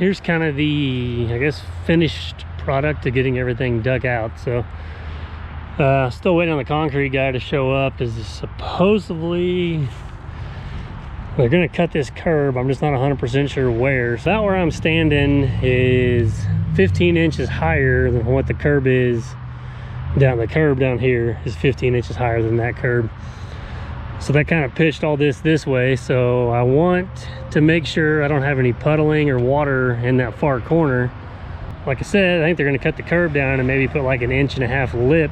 here's kind of the, I guess, finished product of getting everything dug out. So still waiting on the concrete guy to show up, because supposedly they're gonna cut this curb. I'm just not 100% sure where. So about where I'm standing is 15 inches higher than what the curb is down. The curb down here is 15 inches higher than that curb. So that kind of pitched all this way. So I want to make sure I don't have any puddling or water in that far corner. Like I said, I think they're gonna cut the curb down and maybe put like an 1.5 inch lip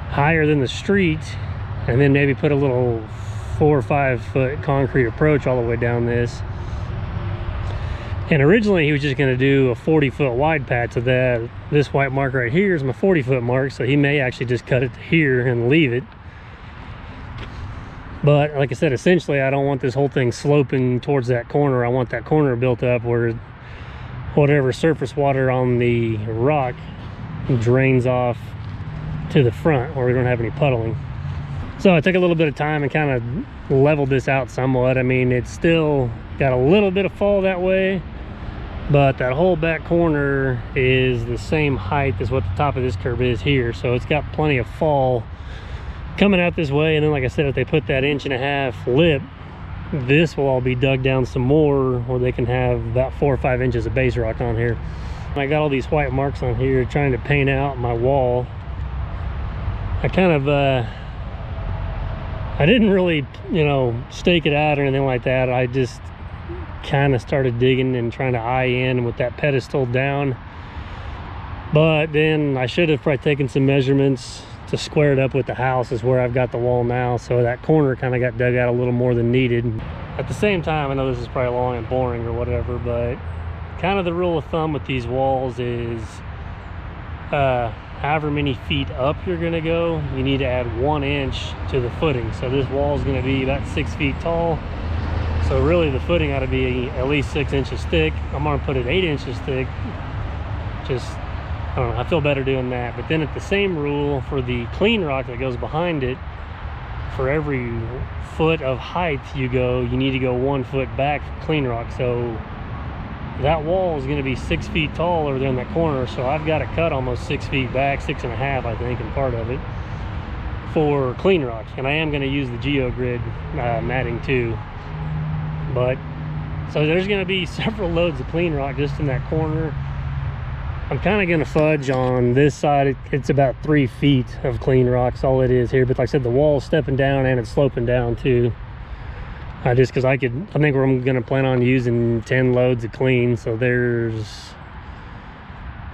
higher than the street, and then maybe put a little 4 or 5 foot concrete approach all the way down this. And originally he was just going to do a 40-foot wide patch, so that this white mark right here is my 40-foot mark, so he may actually just cut it to here and leave it. But like I said, essentially I don't want this whole thing sloping towards that corner. I want that corner built up where whatever surface water on the rock drains off to the front, where we don't have any puddling. So I took a little bit of time and kind of leveled this out somewhat. I mean, it's still got a little bit of fall that way, but that whole back corner is the same height as what the top of this curb is here. So it's got plenty of fall coming out this way. And then, like I said, if they put that 1.5 inch lip, this will all be dug down some more, where they can have about 4 or 5 inches of base rock on here. I got all these white marks on here trying to paint out my wall. I kind of I didn't really, you know, stake it out or anything like that. I just kind of started digging and trying to eye in with that pedestal down. But then I should have probably taken some measurements to square it up with the house, is where I've got the wall now. So that corner kind of got dug out a little more than needed. At the same time, I know this is probably long and boring or whatever, but kind of the rule of thumb with these walls is however many feet up you're going to go, you need to add 1 inch to the footing. So this wall is going to be about 6 feet tall, so really the footing ought to be at least 6 inches thick. I'm going to put it 8 inches thick. Just, I don't know, I feel better doing that. But then at the same rule for the clean rock that goes behind it, for every foot of height you go, you need to go 1 foot back for clean rock. So that wall is going to be 6 feet tall over there in that corner, so I've got to cut almost 6 feet back, 6.5 I think, in part of it, for clean rock. And I am going to use the Geogrid matting too. But so there's going to be several loads of clean rock just in that corner. I'm kind of going to fudge on this side. It's about 3 feet of clean rock's all it is here, but like I said, the wall's stepping down and it's sloping down too. Just because I think we're going to plan on using 10 loads of clean, so there's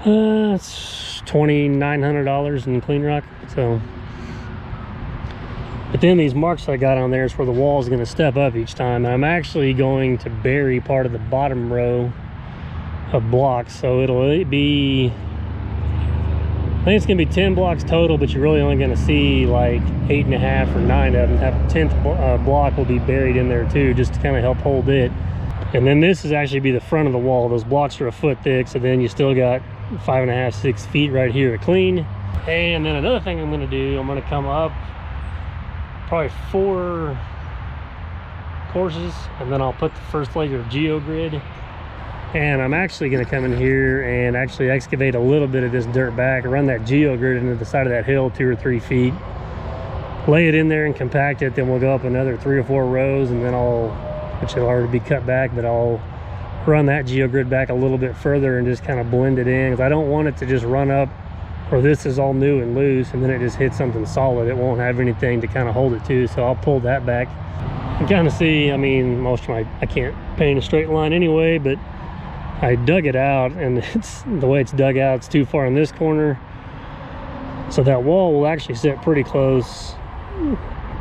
it's $2,900 in clean rock. So, but then these marks I got on there is where the wall is going to step up each time. And I'm actually going to bury part of the bottom row of blocks, so it'll be, I think it's going to be 10 blocks total, but you're really only going to see like 8.5 or 9 of them. That 10th block will be buried in there too, just to kind of help hold it. And then this is actually be the front of the wall. Those blocks are a foot thick, so then you still got 5.5, 6 feet right here to clean. And then another thing I'm going to do, I'm going to come up probably 4 courses, and then I'll put the first layer of Geogrid. And I'm actually going to come in here and actually excavate a little bit of this dirt back, run that Geogrid into the side of that hill 2 or 3 feet, lay it in there and compact it. Then we'll go up another 3 or 4 rows, and then which will already be cut back, but I'll run that Geogrid back a little bit further and just kind of blend it in, because I don't want it to just run up where this is all new and loose and then it just hits something solid. It won't have anything to kind of hold it to, so I'll pull that back and kind of see. I mean, I can't paint a straight line anyway, but I dug it out, and it's the way it's dug out, it's too far in this corner, so that wall will actually sit pretty close,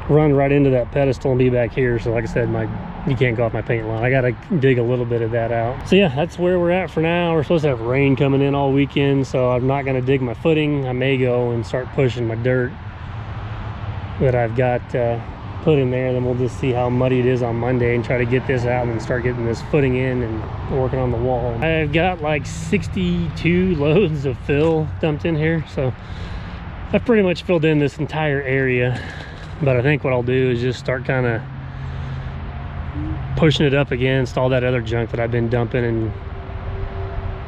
run right into that pedestal and be back here. So like I said, you can't go off my paint line. I gotta dig a little bit of that out. So yeah, that's where we're at for now. We're supposed to have rain coming in all weekend, so I'm not gonna dig my footing. I may go and start pushing my dirt that I've got put in there. Then we'll just see how muddy it is on Monday and try to get this out and then start getting this footing in and working on the wall. I've got like 62 loads of fill dumped in here, so I've pretty much filled in this entire area. But I think what I'll do is just start kind of pushing it up against all that other junk that I've been dumping and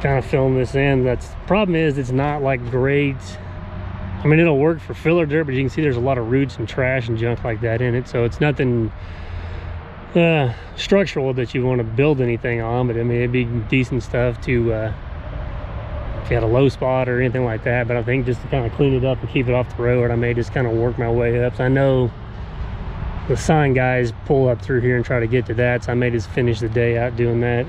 kind of filling this in. That's problem is it's not like great. I mean, it'll work for filler dirt, but you can see there's a lot of roots and trash and junk like that in it, so it's nothing structural that you want to build anything on. But I mean, it'd be decent stuff to if you had a low spot or anything like that. But I think just to kind of clean it up and keep it off the road, I may just kind of work my way up. So I know the sign guys pull up through here and try to get to that, so I may just finish the day out doing that.